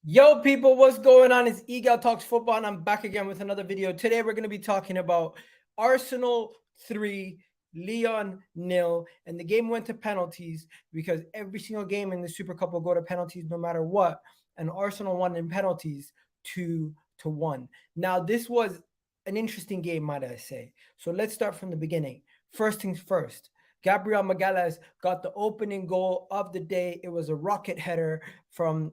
Yo, people, what's going on? It's Egal Talks Football, and I'm back again with another video. Today, we're going to be talking about Arsenal 3, Lyon 0, and the game went to penalties because every single game in the Super Cup will go to penalties no matter what, and Arsenal won in penalties 2-1. Now, this was an interesting game, might I say. So let's start from the beginning. First things first. Gabriel Magalhaes got the opening goal of the day. It was a rocket header from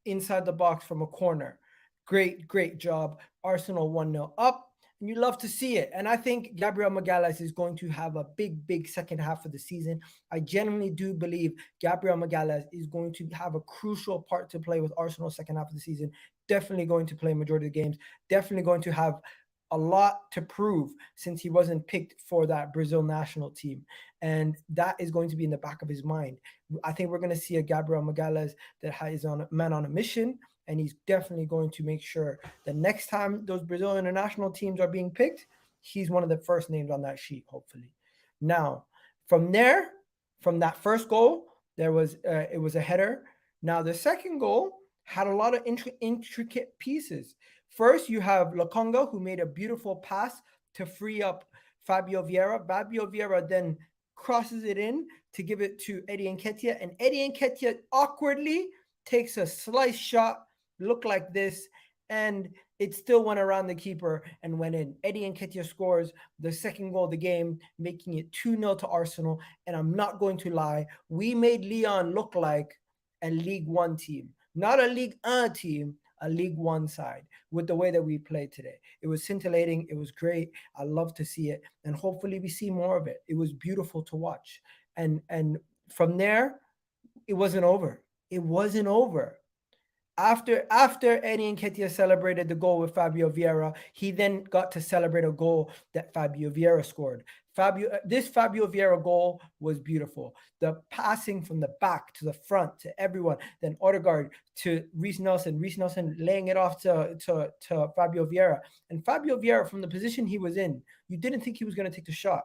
inside the box from a corner. Great job. Arsenal 1-0 up, and you love to see it. And I think Gabriel Magalhaes is going to have a big second half of the season. I genuinely do believe Gabriel Magalhaes is going to have a crucial part to play with Arsenal second half of the season. Definitely going to play majority of the games. Definitely going to have a lot to prove since he wasn't picked for that Brazil national team. And that is going to be in the back of his mind. I think we're going to see a Gabriel Magalhaes that is on a man on a mission, and he's definitely going to make sure that next time those Brazil international teams are being picked, he's one of the first names on that sheet, hopefully. Now, from there, from that first goal, it was a header. Now, the second goal had a lot of intricate pieces. First, you have Lokonga, who made a beautiful pass to free up Fabio Vieira. Fabio Vieira then crosses it in to give it to 𝗽cie Nketiah, and 𝗽cie Nketiah awkwardly takes a slice shot, looked like this, and it still went around the keeper and went in. 𝗽cie Nketiah scores the second goal of the game, making it 2-0 to Arsenal. And I'm not going to lie, we made Lyon look like a League One team, not a League 1 team, a League One side with the way that we played today. It was scintillating. It was great. I love to see it. And hopefully we see more of it. It was beautiful to watch. And from there, it wasn't over. It wasn't over. After 𝗽cie Nketiah celebrated the goal with Fabio Vieira, he then got to celebrate a goal that Fabio Vieira scored. This Fabio Vieira goal was beautiful. The passing from the back to the front to everyone, then Odegaard to Reiss Nelson laying it off to Fabio Vieira. And Fabio Vieira, from the position he was in, you didn't think he was going to take the shot.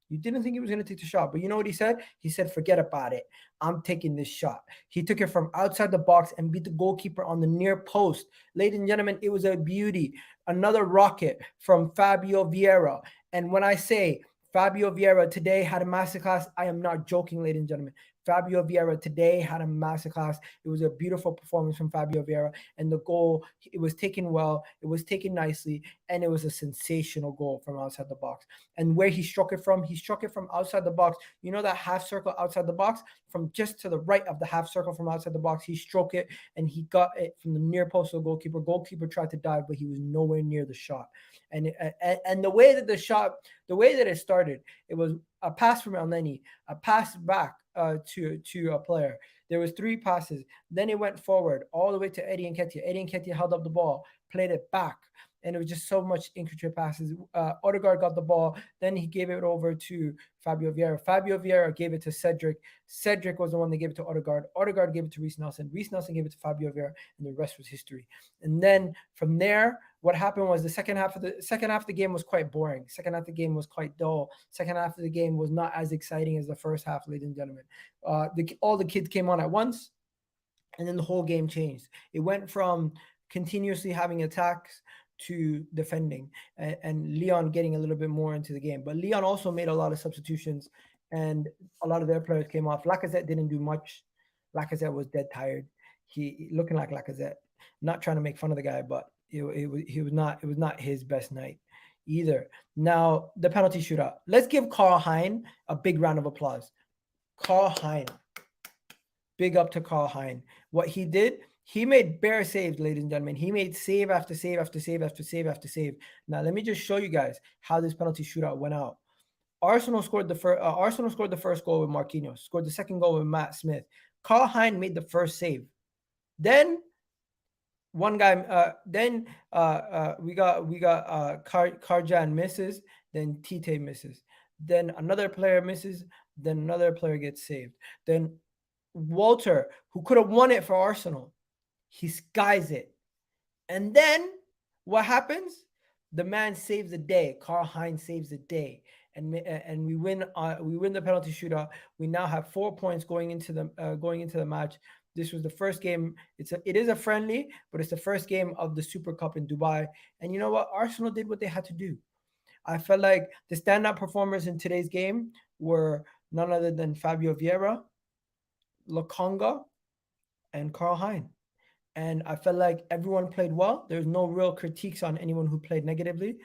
You didn't think he was going to take the shot, but you know what he said? He said, forget about it. I'm taking this shot. He took it from outside the box and beat the goalkeeper on the near post. Ladies and gentlemen, it was a beauty. Another rocket from Fabio Vieira. And when I say Fabio Vieira today had a masterclass, I am not joking, ladies and gentlemen. Fabio Vieira today had a masterclass. It was a beautiful performance from Fabio Vieira, and the goal, it was taken well, it was taken nicely, and it was a sensational goal from outside the box. And where he struck it from outside the box. You know that half circle outside the box? From just to the right of the half circle from outside the box, he struck it, and he got it from the near post of the goalkeeper. Goalkeeper tried to dive, but he was nowhere near the shot. And the way that it started, it was a pass from Elneny, a pass back to a player. There was 3 passes. Then it went forward all the way to 𝗽cie Nketiah. 𝗽cie Nketiah held up the ball, played it back, and it was just so much intricate passes. Odegaard got the ball. Then he gave it over to Fabio Vieira. Fabio Vieira gave it to Cedric. Cedric was the one that gave it to Odegaard. Odegaard gave it to Reiss Nelson. Reiss Nelson gave it to Fabio Vieira, and the rest was history. And then from there, what happened was the second half of the game was quite boring. Second half of the game was quite dull. Second half of the game was not as exciting as the first half, ladies and gentlemen. All the kids came on at once, and then the whole game changed. It went from continuously having attacks to defending, and Lyon getting a little bit more into the game. But Lyon also made a lot of substitutions, and a lot of their players came off. Lacazette didn't do much. Lacazette was dead tired. He looking like Lacazette. Not trying to make fun of the guy, but it was not his best night either. Now, the penalty shootout. Let's give Karl Hein a big round of applause. Karl Hein. Big up to Karl Hein. What he did, he made bare saves, ladies and gentlemen. He made save after save after save after save after save. Now, let me just show you guys how this penalty shootout went out. Arsenal scored the first goal with Marquinhos, scored the second goal with Matt Smith. Karl Hein made the first save. Then one guy, we got Karjan misses, then 𝗽cie misses, then another player misses, then another player gets saved. Then Walter, who could have won it for Arsenal, he skies it. And then what happens? The man saves the day. Karl Hein saves the day. And we win the penalty shootout. We now have 4 points going into the match. This was the first game. It is a friendly, but it's the first game of the Super Cup in Dubai. And you know what? Arsenal did what they had to do. I felt like the standout performers in today's game were none other than Fabio Vieira, Lokonga, and Karl Hein. And I felt like everyone played well. There's no real critiques on anyone who played negatively.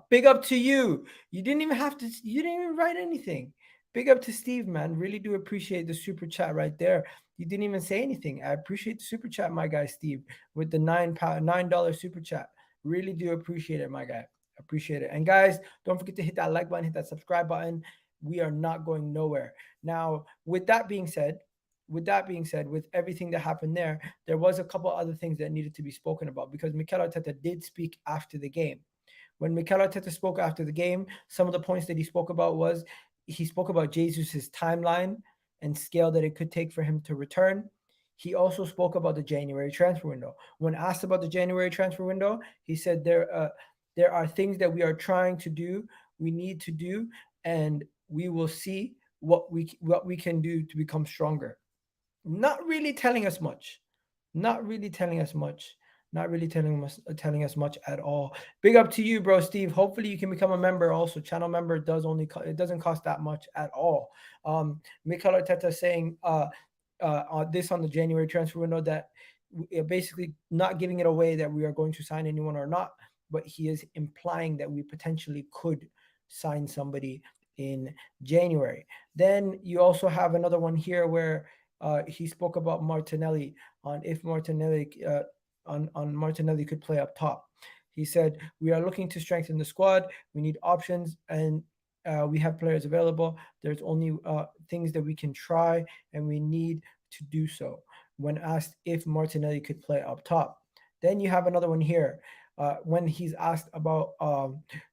Big up to you. You didn't even have to. You didn't even write anything. Big up to Steve, man. Really do appreciate the super chat right there. You didn't even say anything. I appreciate the super chat, my guy Steve, with the $9 super chat. Really do appreciate it, my guy. Appreciate it. And guys, don't forget to hit that like button, hit that subscribe button. We are not going nowhere. Now, with that being said, with everything that happened there was a couple other things that needed to be spoken about because Mikel Arteta did speak after the game. When Mikel Arteta spoke after the game, some of the points that he spoke about was he spoke about Jesus' timeline and scale that it could take for him to return. He also spoke about the January transfer window. When asked about the January transfer window, he said there are things that we are trying to do, we need to do, and we will see what we can do to become stronger. Not really telling us much. Not really telling us much. Not really telling us much at all. Big up to you, bro, Steve. Hopefully you can become a member. Also, channel member it doesn't cost that much at all. Mikel Arteta saying this on the January transfer window that basically not giving it away that we are going to sign anyone or not, but he is implying that we potentially could sign somebody in January. Then you also have another one here where he spoke about Martinelli on if Martinelli on Martinelli could play up top. He said we are looking to strengthen the squad. We need options, and we have players available. There's only things that we can try, and we need to do so. When asked if Martinelli could play up top, then you have another one here. When he's asked about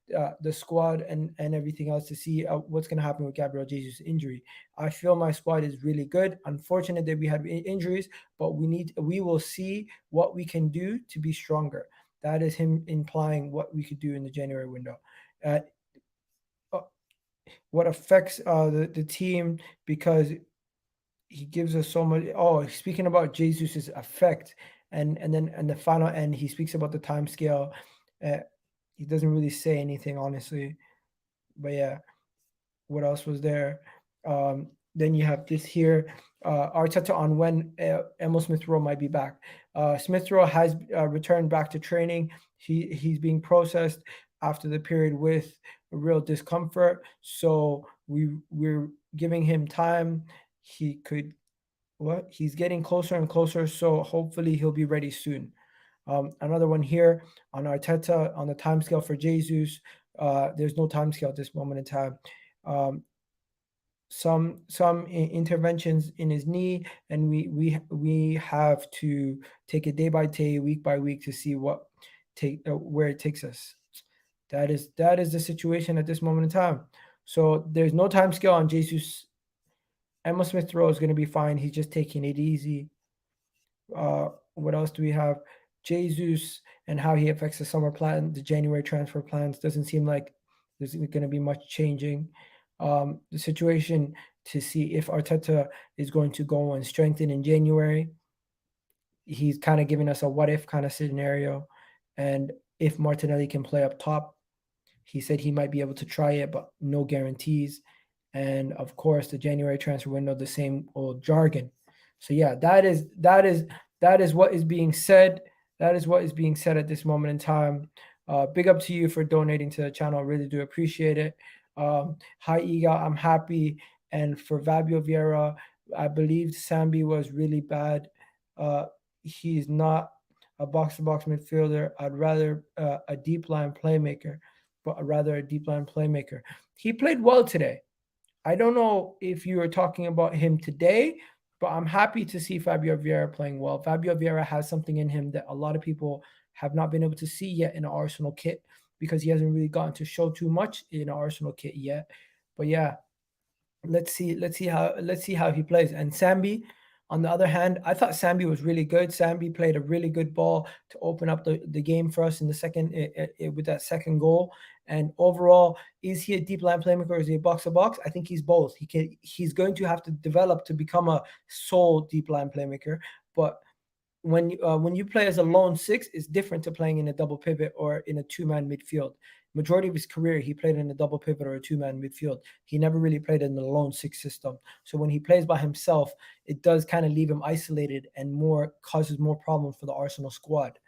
the squad and everything else to see what's going to happen with Gabriel Jesus' injury. I feel my squad is really good. Unfortunate that we had injuries, but we will see what we can do to be stronger. That is him implying what we could do in the January window. What affects the team because he gives us so much. Oh, speaking about Jesus' effect. And then the final end, he speaks about the time scale. He doesn't really say anything, honestly. But yeah, what else was there? Then you have this here, Arteta on when Emil Smith-Rowe might be back. Smith-Rowe has returned back to training. He's being processed after the period with real discomfort. So we're giving him time. He's getting closer and closer, so hopefully he'll be ready soon. Another one here on Arteta on the timescale for Jesus. There's no timescale at this moment in time. Some interventions in his knee, and we have to take it day by day, week by week to see where it takes us. That is the situation at this moment in time. So there's no timescale on Jesus. Emil Smith-Rowe is going to be fine. He's just taking it easy. What else do we have? Jesus and how he affects the summer plan, the January transfer plans. Doesn't seem like there's going to be much changing. The situation to see if Arteta is going to go and strengthen in January. He's kind of giving us a what-if kind of scenario. And if Martinelli can play up top, he said he might be able to try it, but no guarantees. And of course, the January transfer window, the same old jargon. So yeah, that is what is being said. That is what is being said at this moment in time. Big up to you for donating to the channel. I really do appreciate it. Hi, 𝗽liche. I'm happy. And for Fabio Vieira, I believe Sambi was really bad. He's not a box-to-box midfielder. I'd rather a deep line playmaker, He played well today. I don't know if you are talking about him today, but I'm happy to see Fabio Vieira playing well. Fabio Vieira has something in him that a lot of people have not been able to see yet in an Arsenal kit because he hasn't really gotten to show too much in an Arsenal kit yet. But yeah, let's see how he plays. And Sambi On the other hand, I thought 𝗽cie was really good. 𝗽cie played a really good ball to open up the game for us in the second with that second goal. And overall, is he a deep line playmaker or is he a box-to-box? I think he's both. He's going to have to develop to become a sole deep line playmaker. But when you play as a lone six, it's different to playing in a double pivot or in a two-man midfield. Majority of his career, he played in a double pivot or a two-man midfield. He never really played in the lone six system. So when he plays by himself, it does kind of leave him isolated and causes more problems for the Arsenal squad.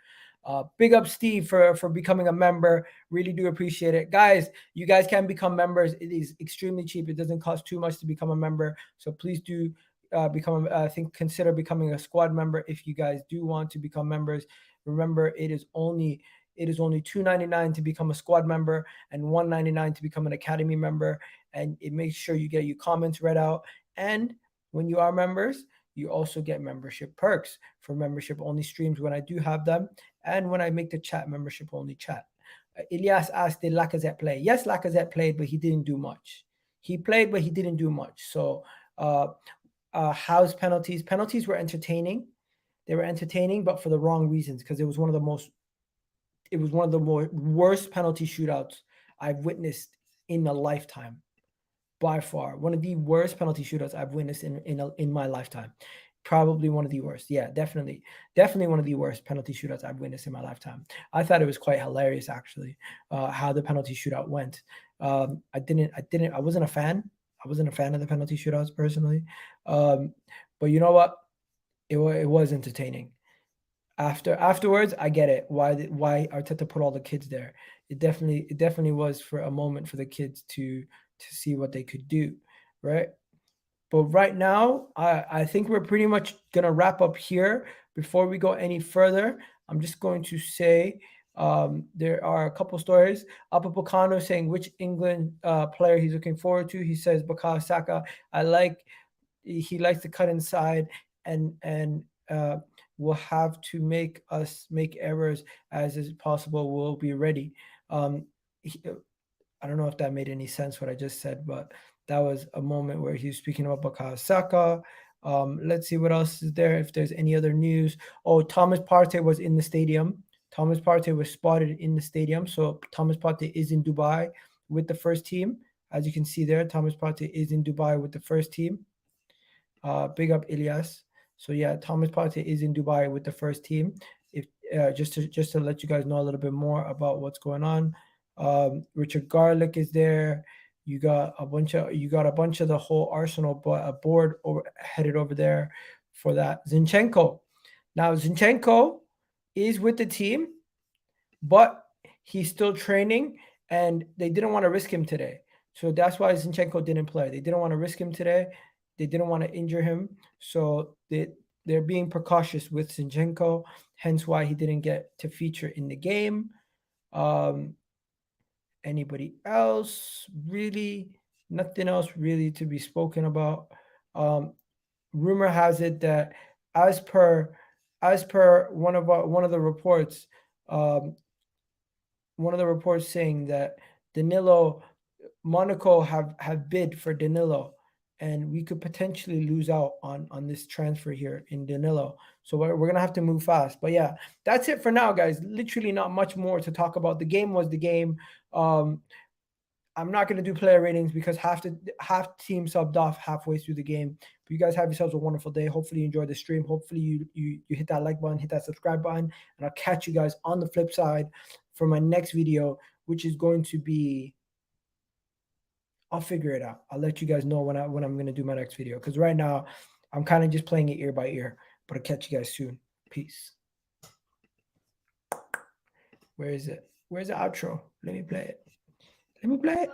Big up Steve for becoming a member. Really do appreciate it. Guys, you guys can become members. It is extremely cheap. It doesn't cost too much to become a member. So please do consider becoming a squad member if you guys do want to become members. Remember, it is only $2.99 to become a squad member and $1.99 to become an academy member. And it makes sure you get your comments read out. And when you are members, you also get membership perks for membership only streams when I do have them, and when I make the chat membership only chat. Ilyas asked, did Lacazette play? Yes, Lacazette played, but he didn't do much. He played, but he didn't do much. So how's penalties? Penalties were entertaining. They were entertaining, but for the wrong reasons, because it was one of the worst penalty shootouts I've witnessed in a lifetime. By far, one of the worst penalty shootouts I've witnessed in my lifetime. Probably one of the worst. Yeah, definitely one of the worst penalty shootouts I've witnessed in my lifetime. I thought it was quite hilarious, actually, how the penalty shootout went. I wasn't a fan. I wasn't a fan of the penalty shootouts personally. But you know what? It was entertaining. Afterwards, I get it. Why Arteta put all the kids there? It definitely was for a moment for the kids to see what they could do, right? But right now, I think we're pretty much gonna wrap up here. Before we go any further, I'm just going to say there are a couple stories. Apapokano saying which England player he's looking forward to. He says Bukayo Saka. He likes to cut inside and will have to make errors as is possible. We'll be ready. I don't know if that made any sense what I just said, but that was a moment where he was speaking about Bukayo Saka. Let's see what else is there. If there's any other news. Oh, Thomas Partey was in the stadium. Thomas Partey was spotted in the stadium. So Thomas Partey is in Dubai with the first team. As you can see there, Thomas Partey is in Dubai with the first team. Big up Ilyas. So yeah, Thomas Partey is in Dubai with the first team. If just to let you guys know a little bit more about what's going on. Richard Garlick is there. You got a bunch of the whole Arsenal board headed over there for that. Zinchenko. Now Zinchenko is with the team, but he's still training, and they didn't want to risk him today. So that's why Zinchenko didn't play. They didn't want to risk him today. They didn't want to injure him. So they're being precautious with Zinchenko, hence why he didn't get to feature in the game. Anybody else? Really, nothing else really to be spoken about. Rumor has it that as per one of the reports, saying that Monaco have bid for Danilo, and we could potentially lose out on this transfer here in Danilo. So we're going to have to move fast. But yeah, that's it for now, guys. Literally not much more to talk about. The game was the game. I'm not going to do player ratings because half team subbed off halfway through the game. But you guys have yourselves a wonderful day. Hopefully you enjoyed the stream. Hopefully you hit that like button, hit that subscribe button, and I'll catch you guys on the flip side for my next video, which is going to be, I'll figure it out. I'll let you guys know when I'm going to do my next video, because right now I'm kind of just playing it ear by ear. But I'll catch you guys soon. Peace. Where is it? Where's the outro? Let me play it.